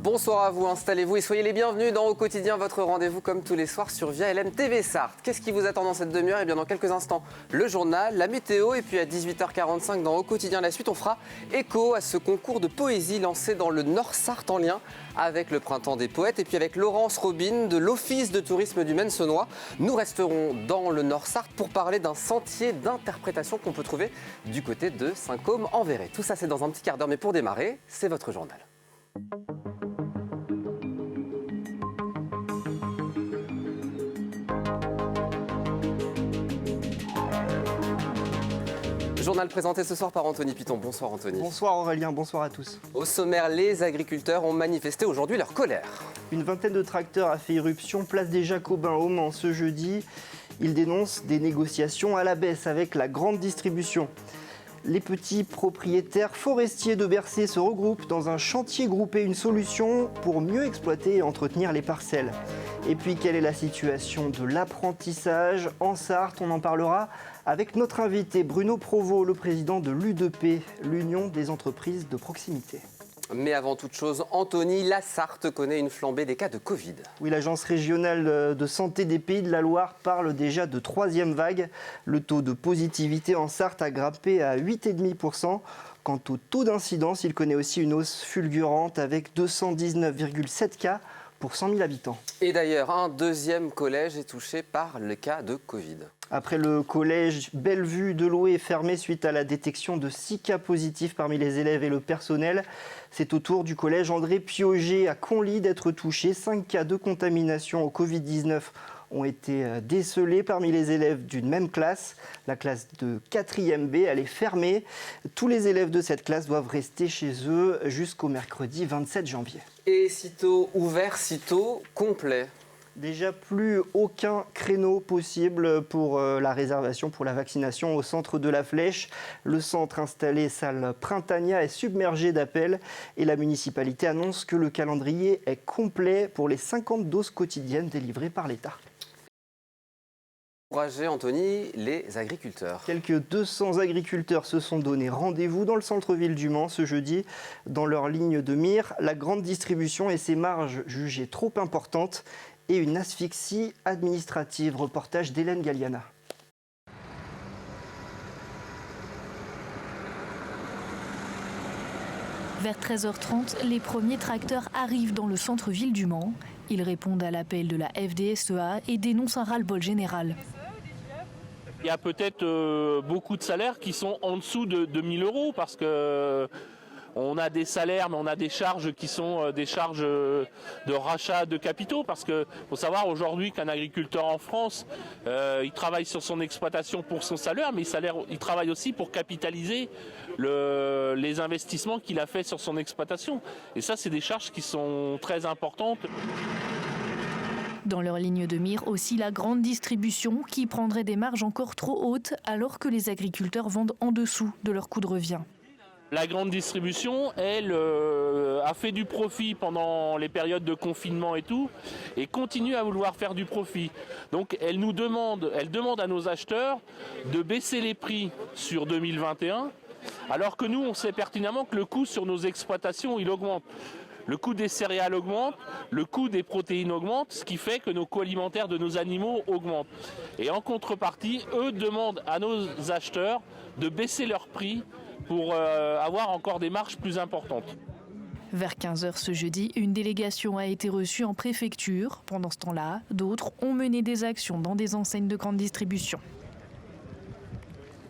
Bonsoir à vous, installez-vous et soyez les bienvenus dans Au Quotidien, votre rendez-vous comme tous les soirs sur Via LM TV Sarthe. Qu'est-ce qui vous attend dans cette demi-heure? Et bien dans quelques instants, le journal, la météo et puis à 18h45 dans Au Quotidien la suite, on fera écho à ce concours de poésie lancé dans le Nord-Sarthe en lien avec le Printemps des Poètes et puis avec Laurence Robine de l'Office de tourisme du Maine-Saunois. Nous resterons dans le Nord-Sarthe pour parler d'un sentier d'interprétation qu'on peut trouver du côté de Saint-Côme-en-Véret. Tout ça c'est dans un petit quart d'heure, mais pour démarrer, c'est votre journal. Journal présenté ce soir par Anthony Piton. Bonsoir Anthony. Bonsoir Aurélien, bonsoir à tous. Au sommaire, les agriculteurs ont manifesté aujourd'hui leur colère. Une vingtaine de tracteurs a fait irruption place des Jacobins au Mans ce jeudi. Ils dénoncent des négociations à la baisse avec la grande distribution. Les petits propriétaires forestiers de Bercé se regroupent dans un chantier groupé, une solution pour mieux exploiter et entretenir les parcelles. Et puis, quelle est la situation de l'apprentissage en Sarthe? On en parlera avec notre invité Bruno Provost, le président de l'U2P, l'Union des entreprises de proximité. Mais avant toute chose, Anthony, la Sarthe connaît une flambée des cas de Covid. Oui, l'Agence régionale de santé des Pays de la Loire parle déjà de troisième vague. Le taux de positivité en Sarthe a grimpé à 8,5%. Quant au taux d'incidence, il connaît aussi une hausse fulgurante avec 219,7 cas pour 100 000 habitants. Et d'ailleurs, un deuxième collège est touché par le cas de Covid. Après le collège Bellevue de l'Oué fermé suite à la détection de 6 cas positifs parmi les élèves et le personnel, c'est au tour du collège André Piauget à Conly d'être touché. 5 cas de contamination au Covid-19 ont été décelés parmi les élèves d'une même classe. La classe de 4e B, elle est fermée. Tous les élèves de cette classe doivent rester chez eux jusqu'au mercredi 27 janvier. Et sitôt ouvert, sitôt complet. Déjà plus aucun créneau possible pour la réservation pour la vaccination au centre de la Flèche. Le centre installé salle Printania est submergé d'appels et la municipalité annonce que le calendrier est complet pour les 50 doses quotidiennes délivrées par l'État. Encourager, Anthony, les agriculteurs. Quelques 200 agriculteurs se sont donné rendez-vous dans le centre-ville du Mans ce jeudi. Dans leur ligne de mire, la grande distribution et ses marges jugées trop importantes et une asphyxie administrative. Reportage d'Hélène Galliana. Vers 13h30, les premiers tracteurs arrivent dans le centre-ville du Mans. Ils répondent à l'appel de la FDSEA et dénoncent un ras-le-bol général. Il y a peut-être beaucoup de salaires qui sont en dessous de 1 000 € parce que on a des salaires, mais on a des charges qui sont des charges de rachat de capitaux. Parce qu'il faut savoir aujourd'hui qu'un agriculteur en France, il travaille sur son exploitation pour son salaire, mais il travaille aussi pour capitaliser les investissements qu'il a fait sur son exploitation. Et ça, c'est des charges qui sont très importantes. Dans leur ligne de mire aussi la grande distribution qui prendrait des marges encore trop hautes alors que les agriculteurs vendent en dessous de leur coût de revient. La grande distribution, elle, a fait du profit pendant les périodes de confinement et tout, et continue à vouloir faire du profit. Donc elle demande à nos acheteurs de baisser les prix sur 2021, alors que nous, on sait pertinemment que le coût sur nos exploitations, il augmente. Le coût des céréales augmente, le coût des protéines augmente, ce qui fait que nos coûts alimentaires de nos animaux augmentent. Et en contrepartie, eux demandent à nos acheteurs de baisser leurs prix pour avoir encore des marges plus importantes. Vers 15h ce jeudi, une délégation a été reçue en préfecture. Pendant ce temps-là, d'autres ont mené des actions dans des enseignes de grande distribution.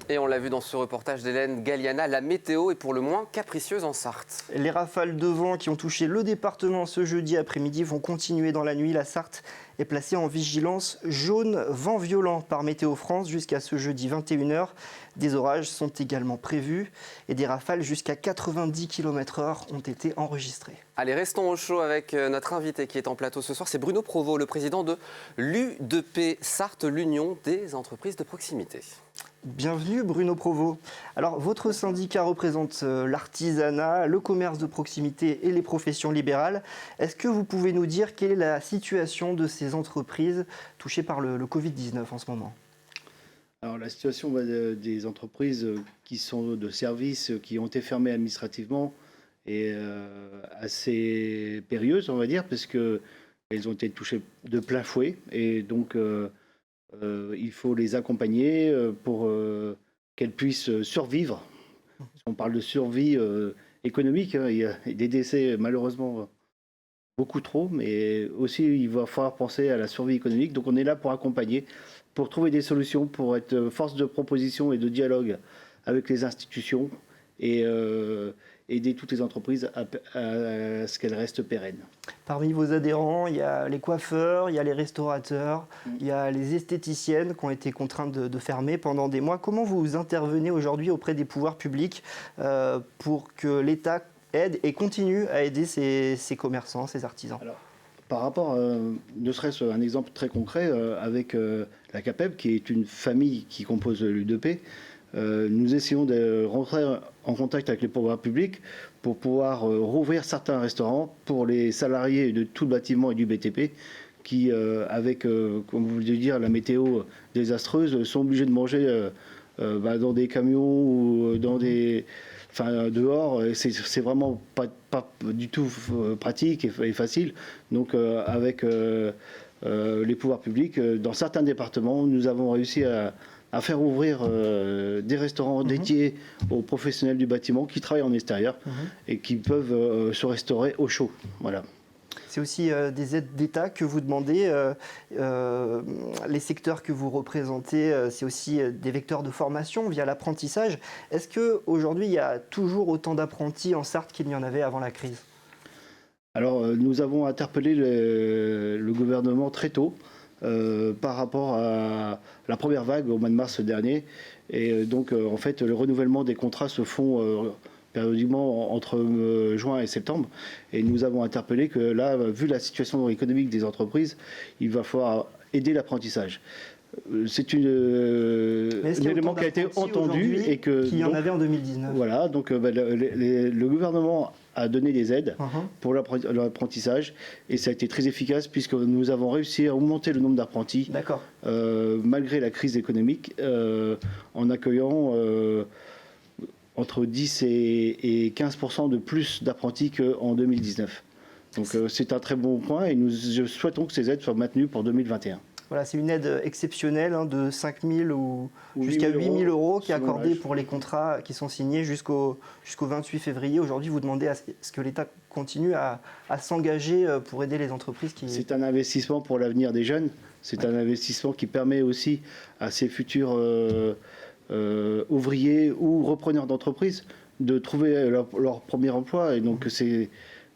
Et on l'a vu dans ce reportage d'Hélène Galliana, la météo est pour le moins capricieuse en Sarthe. Les rafales de vent qui ont touché le département ce jeudi après-midi vont continuer dans la nuit. La Sarthe est placée en vigilance jaune vent violent par Météo France jusqu'à ce jeudi 21h. Des orages sont également prévus et des rafales jusqu'à 90 km/h ont été enregistrées. Allez, restons au chaud avec notre invité qui est en plateau ce soir. C'est Bruno Provost, le président de l'U2P Sarthe, l'Union des entreprises de proximité. Bienvenue Bruno Provost. Alors votre syndicat représente l'artisanat, le commerce de proximité et les professions libérales. Est-ce que vous pouvez nous dire quelle est la situation de ces entreprises touchées par le Covid-19 en ce moment ? Alors la situation des entreprises qui sont de services, qui ont été fermées administrativement, est assez périlleuse, on va dire, parce qu'elles ont été touchées de plein fouet. Et donc, il faut les accompagner pour qu'elles puissent survivre. On parle de survie économique. Hein. Il y a des décès, malheureusement, beaucoup trop. Mais aussi, il va falloir penser à la survie économique. Donc, on est là pour accompagner, pour trouver des solutions, pour être force de proposition et de dialogue avec les institutions et aider toutes les entreprises à ce qu'elles restent pérennes. Parmi vos adhérents, il y a les coiffeurs, il y a les restaurateurs, il y a les esthéticiennes qui ont été contraintes de fermer pendant des mois. Comment vous intervenez aujourd'hui auprès des pouvoirs publics pour que l'État aide et continue à aider ces commerçants, ces artisans? Alors, par rapport, ne serait-ce un exemple très concret, avec la CAPEB, qui est une famille qui compose l'UDP, nous essayons de rentrer en contact avec les pouvoirs publics pour pouvoir rouvrir certains restaurants pour les salariés de tout le bâtiment et du BTP qui, avec, comme vous voulez dire, la météo désastreuse, sont obligés de manger dans des camions ou dans dehors. C'est vraiment pas du tout pratique et facile. Donc, avec les pouvoirs publics, dans certains départements, nous avons réussi à faire ouvrir des restaurants dédiés aux professionnels du bâtiment qui travaillent en extérieur et qui peuvent se restaurer au chaud. Voilà. C'est aussi des aides d'État que vous demandez. Les secteurs que vous représentez, c'est aussi des vecteurs de formation via l'apprentissage. Est-ce qu'aujourd'hui, il y a toujours autant d'apprentis en Sarthe qu'il n'y en avait avant la crise? Alors, nous avons interpellé le gouvernement très tôt par rapport à la première vague au mois de mars dernier. Et donc, en fait, le renouvellement des contrats se font périodiquement entre juin et septembre. Et nous avons interpellé que là, vu la situation économique des entreprises, il va falloir aider l'apprentissage. C'est un élément qui a été entendu et qu'il y en avait en 2019. Voilà, donc le gouvernement a donné des aides pour l'apprentissage et ça a été très efficace puisque nous avons réussi à augmenter le nombre d'apprentis malgré la crise économique en accueillant entre 10 et 15% de plus d'apprentis qu'en 2019. Donc c'est un très bon point et nous souhaitons que ces aides soient maintenues pour 2021. Voilà, c'est une aide exceptionnelle de 5 000 ou jusqu'à 8 000 euros qui est accordée pour les contrats qui sont signés jusqu'au 28 février. Aujourd'hui, vous demandez à ce que l'État continue à s'engager pour aider les entreprises qui... C'est un investissement pour l'avenir des jeunes. C'est un investissement qui permet aussi à ces futurs ouvriers ou repreneurs d'entreprises de trouver leur premier emploi. Et donc,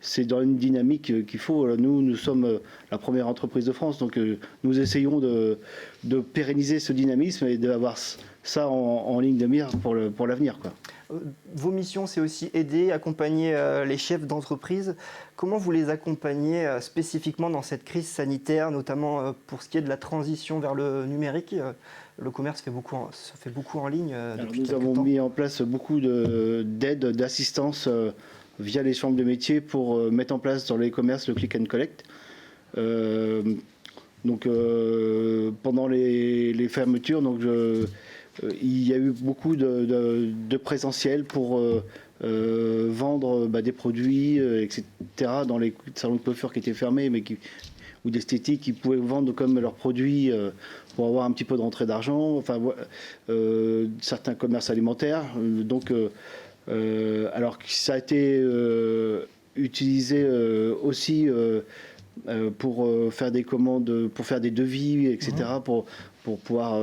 c'est dans une dynamique qu'il faut. Nous sommes la première entreprise de France, donc nous essayons de pérenniser ce dynamisme et d'avoir ça en ligne de mire pour l'avenir, quoi. Vos missions, c'est aussi aider, accompagner les chefs d'entreprise. Comment vous les accompagnez spécifiquement dans cette crise sanitaire, notamment pour ce qui est de la transition vers le numérique? Le commerce se fait beaucoup en ligne depuis quelques temps. Nous avons mis en place beaucoup d'aides, d'assistance via les chambres de métiers pour mettre en place dans les commerces le click and collect. Pendant les fermetures, il y a eu beaucoup de présentiel pour vendre des produits, etc. dans les salons de coiffure qui étaient fermés, ou d'esthétique qui pouvaient vendre comme leurs produits pour avoir un petit peu de rentrée d'argent. Certains commerces alimentaires. Alors que ça a été utilisé aussi pour faire des commandes, pour faire des devis, etc., pour pouvoir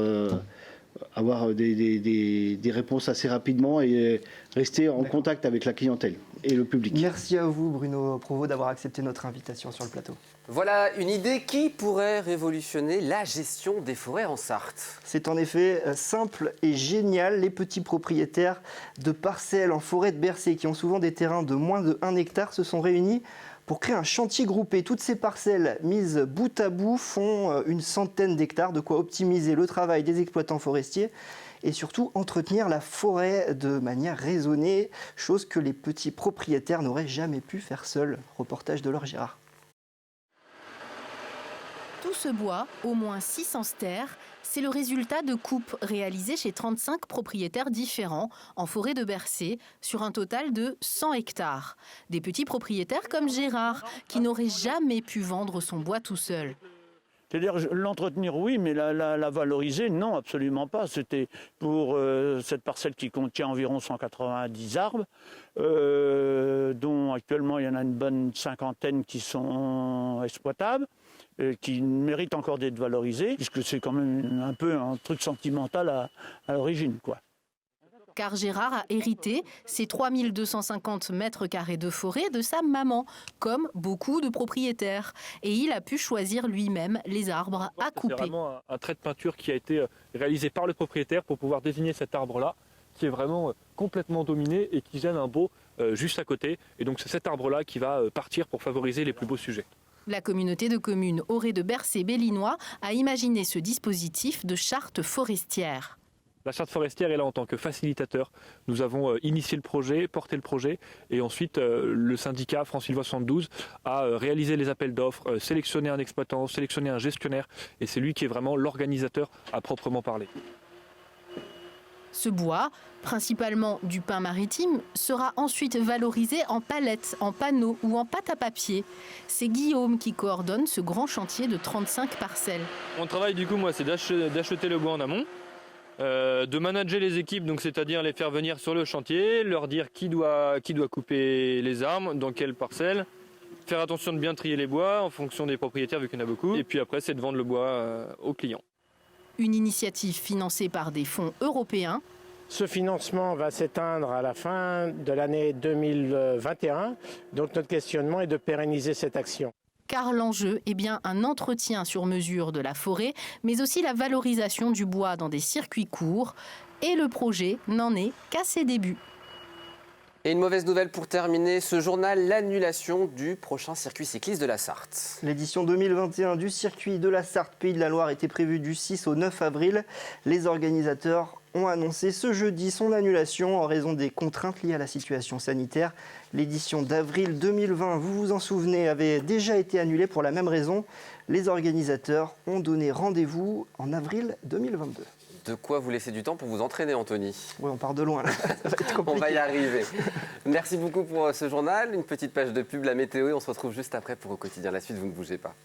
avoir des réponses assez rapidement et rester en contact avec la clientèle et le public. Merci à vous, Bruno Provost, d'avoir accepté notre invitation sur le plateau. Voilà une idée qui pourrait révolutionner la gestion des forêts en Sarthe. C'est en effet simple et génial. Les petits propriétaires de parcelles en forêt de Bercé qui ont souvent des terrains de moins de 1 hectare se sont réunis pour créer un chantier groupé. Toutes ces parcelles mises bout à bout font une centaine d'hectares, de quoi optimiser le travail des exploitants forestiers et surtout entretenir la forêt de manière raisonnée, chose que les petits propriétaires n'auraient jamais pu faire seuls. Reportage de Laure Girard. Tout ce bois, au moins 600 stères, c'est le résultat de coupes réalisées chez 35 propriétaires différents en forêt de Bercé sur un total de 100 hectares. Des petits propriétaires comme Gérard qui n'aurait jamais pu vendre son bois tout seul. C'est-à-dire l'entretenir, oui, mais la valoriser, non, absolument pas. C'était pour cette parcelle qui contient environ 190 arbres, dont actuellement il y en a une bonne cinquantaine qui sont exploitables, qui méritent encore d'être valorisées, puisque c'est quand même un peu un truc sentimental à l'origine, quoi. Car Gérard a hérité ses 3250 mètres carrés de forêt de sa maman, comme beaucoup de propriétaires. Et il a pu choisir lui-même les arbres à couper. C'est vraiment un trait de peinture qui a été réalisé par le propriétaire pour pouvoir désigner cet arbre-là, qui est vraiment complètement dominé et qui gêne un beau juste à côté. Et donc c'est cet arbre-là qui va partir pour favoriser les plus beaux sujets. La communauté de communes Orée de Bercé-Bellinois a imaginé ce dispositif de charte forestière. La charte forestière est là en tant que facilitateur. Nous avons initié le projet, porté le projet et ensuite le syndicat France-Sylvois 72 a réalisé les appels d'offres, sélectionné un exploitant, sélectionné un gestionnaire et c'est lui qui est vraiment l'organisateur à proprement parler. Ce bois, principalement du pin maritime, sera ensuite valorisé en palettes, en panneaux ou en pâte à papier. C'est Guillaume qui coordonne ce grand chantier de 35 parcelles. Mon travail du coup, moi, c'est d'acheter le bois en amont. De manager les équipes, donc c'est-à-dire les faire venir sur le chantier, leur dire qui doit couper les arbres, dans quelle parcelle, faire attention de bien trier les bois en fonction des propriétaires vu qu'il y en a beaucoup, et puis après c'est de vendre le bois aux clients. Une initiative financée par des fonds européens. Ce financement va s'éteindre à la fin de l'année 2021, donc notre questionnement est de pérenniser cette action. Car l'enjeu est bien un entretien sur mesure de la forêt, mais aussi la valorisation du bois dans des circuits courts. Et le projet n'en est qu'à ses débuts. Et une mauvaise nouvelle pour terminer ce journal, l'annulation du prochain circuit cycliste de la Sarthe. L'édition 2021 du circuit de la Sarthe Pays de la Loire était prévue du 6 au 9 avril. Les organisateurs ont annoncé ce jeudi son annulation en raison des contraintes liées à la situation sanitaire. L'édition d'avril 2020, vous vous en souvenez, avait déjà été annulée pour la même raison. Les organisateurs ont donné rendez-vous en avril 2022. De quoi vous laisser du temps pour vous entraîner, Anthony? Oui, on part de loin là. Ça va être compliqué. On va y arriver. Merci beaucoup pour ce journal. Une petite page de pub, la météo, et on se retrouve juste après pour Au quotidien. La suite, vous ne bougez pas.